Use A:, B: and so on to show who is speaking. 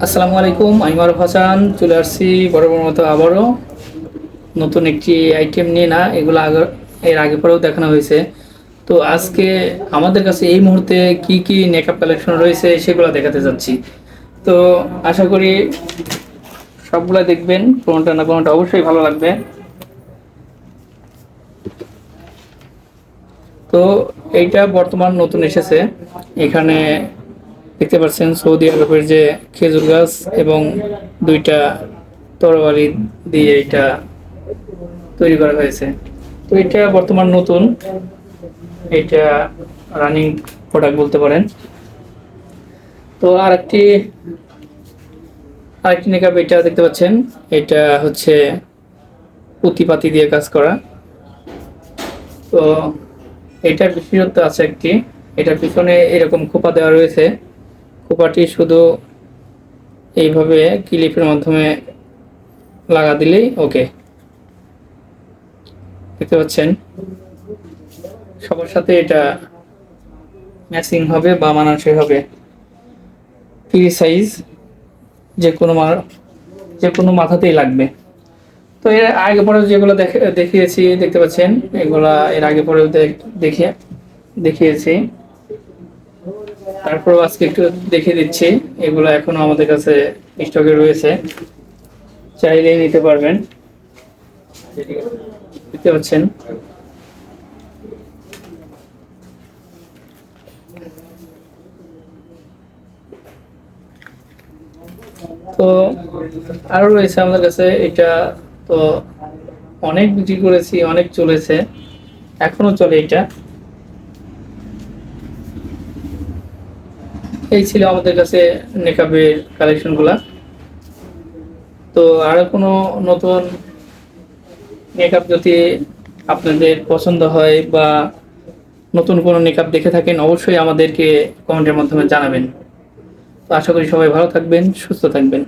A: আসসালামু আলাইকুম, আমি মারুফ হাসান চলে আসছি বরাবর মতো আবারও নতুন একটি আইটেম নিয়ে। না এগুলো এর আগে পরেও দেখানো হয়েছে। তো আজকে আমাদের কাছে এই মুহূর্তে কি কি মেকআপ কালেকশন রয়েছে সেগুলো দেখাতে যাচ্ছি। তো আশা করি সবগুলা দেখবেন, কোনটা না কোনটা অবশ্যই ভালো লাগবে। তো এইটা বর্তমান নতুন এসেছে। এখানে দেখতে পাচ্ছেন সৌদি আরবের যে খেজুর গাছ এবং দুইটা তরবারি দিয়ে এটা তৈরি করা হয়েছে। তো এটা বর্তমান নতুন, এটা রানিং প্রোডাক্ট বলতে পারেন। তো আরেকটি মেকআপ এটা দেখতে পাচ্ছেন, এটা হচ্ছে পুঁতিপাতি দিয়ে কাজ করা। তো এটার বিশেষত্ব আছে একটি, এটার পিছনে এরকম খোপা দেওয়া রয়েছে। খোপাটি শুধু এইভাবে ক্লিপের মাধ্যমে লাগা দিলেই ওকে। দেখতে পাচ্ছেন সবার সাথে এটা ম্যাচিং হবে বা মানানসই হবে। ফ্রি সাইজ, যে কোনো যে কোনো মাথাতেই লাগবে। তো এর আগে পরে যেগুলো দেখিয়েছি দেখতে পাচ্ছেন, এগুলা এর আগে পরেও দেখিয়েছি। তারপর আজকে একটু দেখিয়ে দিচ্ছি। এগুলো এখনো আমাদের কাছে স্টকে রয়েছে, চাইলেই নিতে পারবেন। দেখতে পাচ্ছেন তো আরো রয়েছে আমাদের কাছে। এটা তো অনেক বিক্রি করেছি, অনেক চলেছে, এখনো চলে। এটা এই ছিল আমাদের কাছে মেকআপের কালেকশন গুলা। তো আরো কোনো নতুন মেকআপ যদি আপনাদের পছন্দ হয় বা নতুন কোনো মেকআপ দেখে থাকেন, অবশ্যই আমাদেরকে কমেন্টের মাধ্যমে জানাবেন। তো আশা করি সবাই ভালো থাকবেন, সুস্থ থাকবেন।